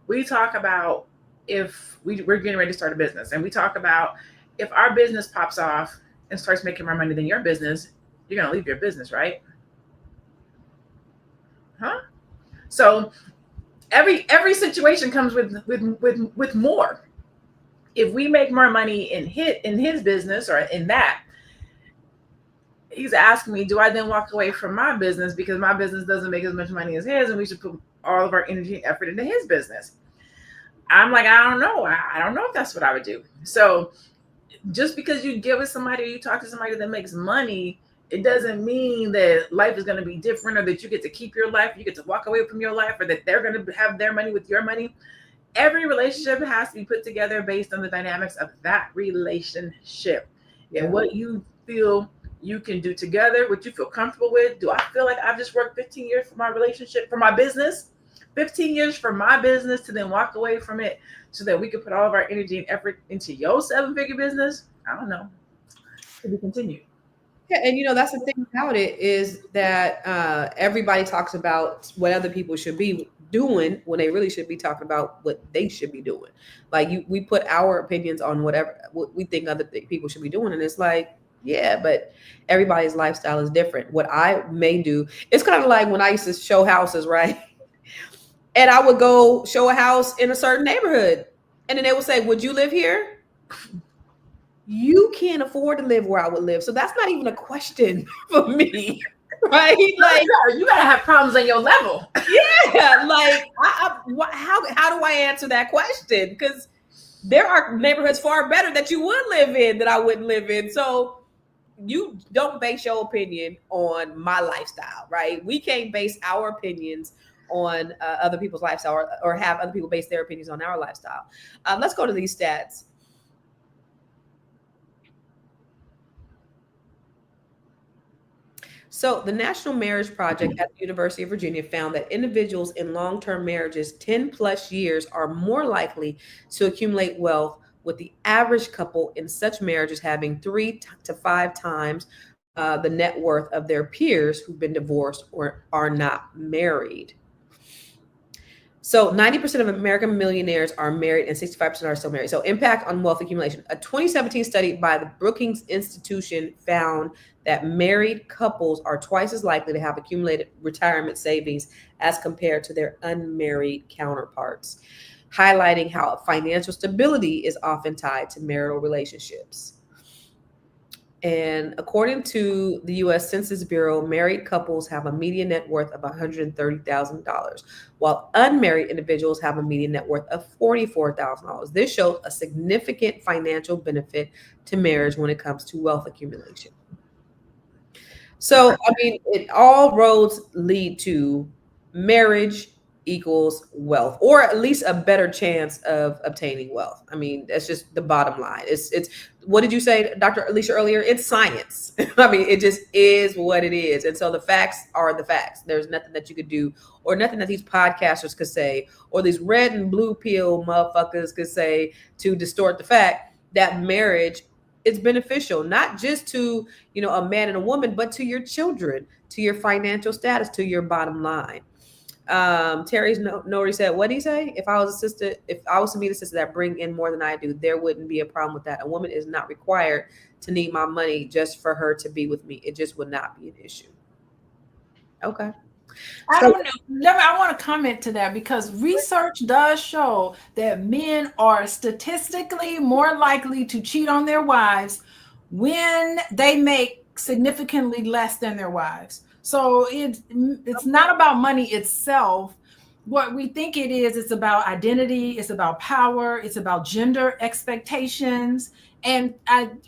We talk about if we're getting ready to start a business, and we talk about if our business pops off and starts making more money than your business, you're going to leave your business, right? Huh? So every situation comes with more. If we make more money in his business or in that, he's asking me, do I then walk away from my business because my business doesn't make as much money as his, and we should put all of our energy and effort into his business? I'm like, I don't know. I don't know if that's what I would do. So just because you get with somebody or you talk to somebody that makes money, it doesn't mean that life is going to be different, or that you get to keep your life, you get to walk away from your life, or that they're going to have their money with your money. Every relationship has to be put together based on the dynamics of that relationship and what you feel you can do together, what you feel comfortable with. Do I feel like I've just worked 15 years for my relationship, for my business, 15 years for my business to then walk away from it so that we can put all of our energy and effort into your 7-figure business? I don't know. To be continued. Yeah, and that's the thing about it is that everybody talks about what other people should be doing when they really should be talking about what they should be doing. Like we put our opinions on what we think other people should be doing, and it's like, yeah, but everybody's lifestyle is different. What I may do, it's kind of like when I used to show houses, right? And I would go show a house in a certain neighborhood, and then they would say, "Would you live here?" You can't afford to live where I would live. So that's not even a question for me, right? Like, you gotta have problems on your level. Yeah, like how do I answer that question? Because there are neighborhoods far better that you would live in that I wouldn't live in. So you don't base your opinion on my lifestyle, right? We can't base our opinions on other people's lifestyle or have other people base their opinions on our lifestyle. Let's go to these stats. So the National Marriage Project at the University of Virginia found that individuals in long-term marriages 10 plus years are more likely to accumulate wealth, with the average couple in such marriages having 3 to 5 times the net worth of their peers who've been divorced or are not married. So 90% of American millionaires are married and 65% are still married. So impact on wealth accumulation. A 2017 study by the Brookings Institution found that married couples are twice as likely to have accumulated retirement savings as compared to their unmarried counterparts, highlighting how financial stability is often tied to marital relationships. And according to the U.S. Census Bureau, married couples have a median net worth of $130,000, while unmarried individuals have a median net worth of $44,000. This shows a significant financial benefit to marriage when it comes to wealth accumulation. So, I mean, all roads lead to marriage equals wealth, or at least a better chance of obtaining wealth. I mean, that's just the bottom line. It's what did you say, Dr. Alicia, earlier? It's science. I mean, it just is what it is. And so the facts are the facts. There's nothing that you could do, or nothing that these podcasters could say, or these red and blue pill motherfuckers could say to distort the fact that marriage is beneficial, not just to, a man and a woman, but to your children, to your financial status, to your bottom line. Terry's Nori said, what did he say? If I was to meet a sister that bring in more than I do, there wouldn't be a problem with that. A woman is not required to need my money just for her to be with me. It just would not be an issue. Okay. I don't know. I want to comment to that, because research does show that men are statistically more likely to cheat on their wives when they make significantly less than their wives. So it's not about money itself. What we think it is, it's about identity, it's about power, it's about gender expectations. And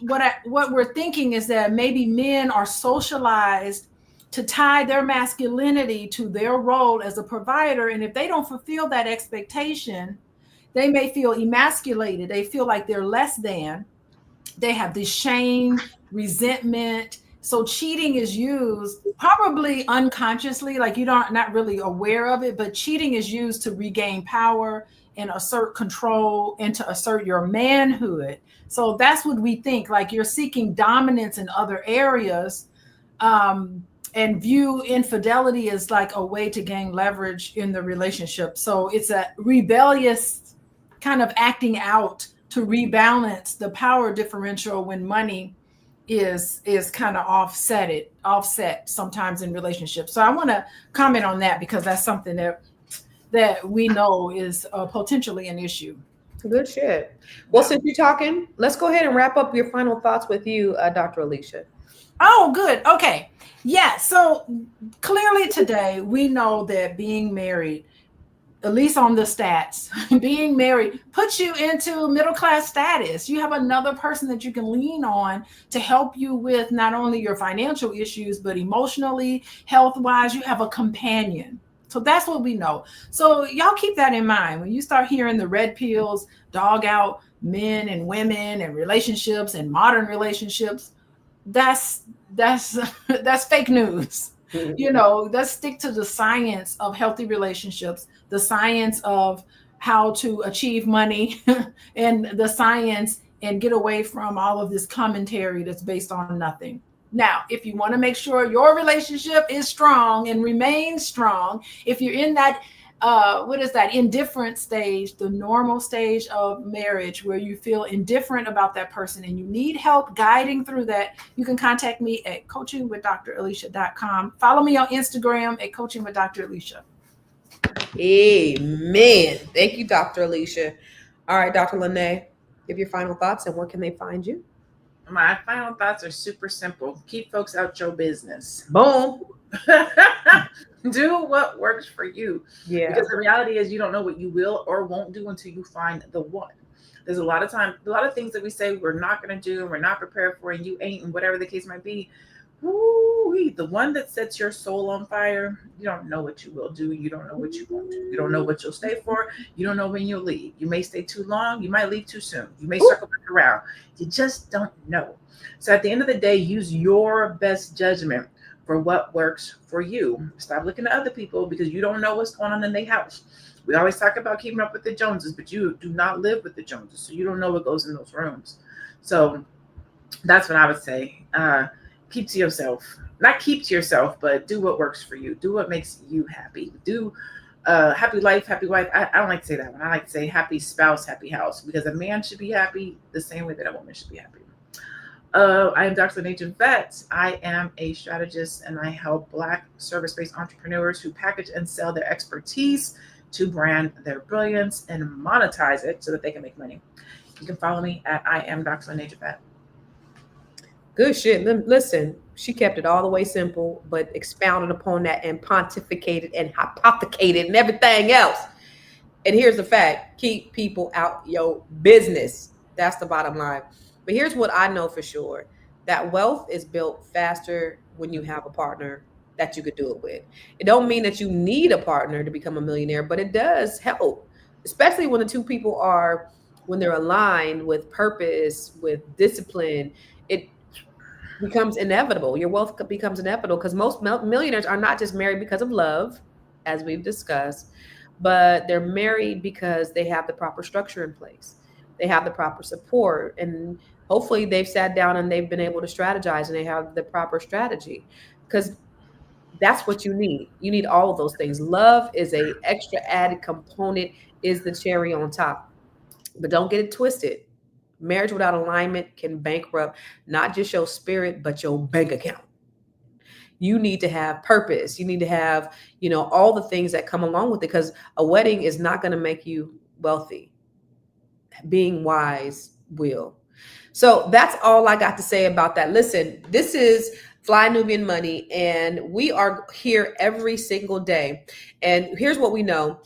what we're thinking is that maybe men are socialized to tie their masculinity to their role as a provider. And if they don't fulfill that expectation, they may feel emasculated. They feel like they're less than. They have this shame, resentment, So cheating is used probably unconsciously, like you don't not really aware of it, but cheating is used to regain power and assert control and to assert your manhood. So that's what we think, like you're seeking dominance in other areas, and view infidelity as like a way to gain leverage in the relationship. So it's a rebellious kind of acting out to rebalance the power differential when money is kind of offset sometimes in relationships. So I want to comment on that because that's something that we know is potentially an issue. Good shit. Well, since you're talking, let's go ahead and wrap up your final thoughts with you, Dr. Alicia. Oh, good. Okay. Yeah. So clearly today we know that being married, at least on the stats, being married puts you into middle-class status. You have another person that you can lean on to help you with not only your financial issues, but emotionally, health-wise, you have a companion. So that's what we know. So y'all keep that in mind. When you start hearing the red pills dog out men and women and relationships and modern relationships, that's fake news. You know, let's stick to the science of healthy relationships, the science of how to achieve money, and the science, and get away from all of this commentary that's based on nothing. Now, if you want to make sure your relationship is strong and remains strong, if you're in that indifferent stage, the normal stage of marriage where you feel indifferent about that person and you need help guiding through that, you can contact me at coachingwithdralicia.com. Follow me on Instagram at coachingwithdralicia. Amen. Thank you, Dr. Alicia. All right, Dr. Lene, give your final thoughts and where can they find you? My final thoughts are super simple. Keep folks out your business. Boom. Do what works for you. Yeah. Because the reality is you don't know what you will or won't do until you find the one. There's a lot of things that we say we're not going to do and we're not prepared for, and you ain't, and whatever the case might be. Woo-wee, the one that sets your soul on fire, you don't know what you will do. You don't know what you won't do. You don't know what you'll stay for. You don't know when you'll leave. You may stay too long. You might leave too soon. You may circle back around. You just don't know. So at the end of the day, use your best judgment for what works for you. Stop looking at other people because you don't know what's going on in their house. We always talk about keeping up with the Joneses, but you do not live with the Joneses. So you don't know what goes in those rooms. So that's what I would say. Keep to yourself. Not keep to yourself, but do what works for you. Do what makes you happy. Do happy life, happy wife. I don't like to say that one. I like to say happy spouse, happy house, because a man should be happy the same way that a woman should be happy. I am Dr. Nathan Vet. I am a strategist and I help Black service-based entrepreneurs who package and sell their expertise to brand their brilliance and monetize it so that they can make money. You can follow me at I am Dr. Nathan Vet. Good shit. Listen, she kept it all the way simple, but expounded upon that and pontificated and hypothecated and everything else. And here's the fact: keep people out your business. That's the bottom line. But here's what I know for sure: that wealth is built faster when you have a partner that you could do it with. It don't mean that you need a partner to become a millionaire, but it does help, especially when the two people when they're aligned with purpose, with discipline. It becomes inevitable. Your wealth becomes inevitable because most millionaires are not just married because of love, as we've discussed, but they're married because they have the proper structure in place. They have the proper support, and hopefully they've sat down and they've been able to strategize and they have the proper strategy, because that's what you need. You need all of those things. Love is a extra added component, is the cherry on top, but don't get it twisted. Marriage without alignment can bankrupt not just your spirit, but your bank account. You need to have purpose. You need to have, all the things that come along with it, because a wedding is not going to make you wealthy. Being wise will. So that's all I got to say about that. Listen, this is Flybian Money, and we are here every single day. And here's what we know.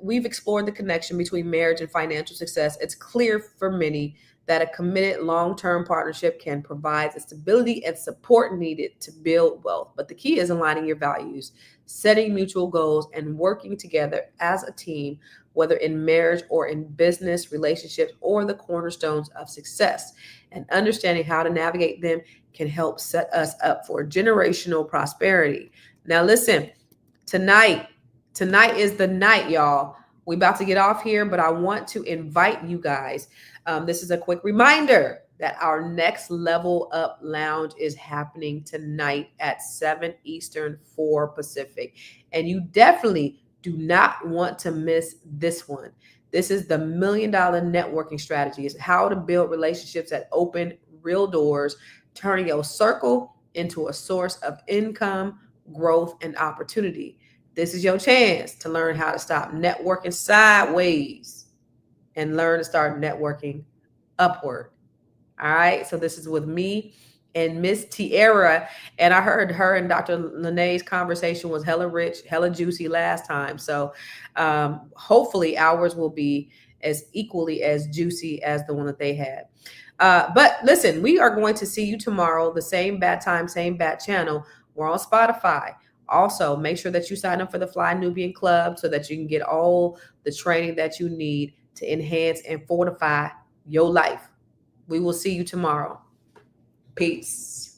We've explored the connection between marriage and financial success. It's clear for many that a committed long-term partnership can provide the stability and support needed to build wealth. But the key is aligning your values, setting mutual goals, and working together as a team whether in marriage or in business, relationships, or the cornerstones of success. And understanding how to navigate them can help set us up for generational prosperity. Now, listen, tonight is the night, y'all. We about to get off here, but I want to invite you guys. This is a quick reminder that our next Level Up Lounge is happening tonight at 7 Eastern, 4 Pacific. And you definitely do not want to miss this one. This is the $1 Million Networking Strategy. It's how to build relationships that open real doors, turning your circle into a source of income, growth, and opportunity. This is your chance to learn how to stop networking sideways and learn to start networking upward. All right. So this is with me and Miss Tiara. And I heard her and Dr. Lene's conversation was hella rich, hella juicy last time. So hopefully ours will be as equally as juicy as the one that they had. But listen, we are going to see you tomorrow, the same bat time, same bat channel. We're on Spotify. Also, make sure that you sign up for the Fly Nubian Club so that you can get all the training that you need to enhance and fortify your life. We will see you tomorrow. Peace.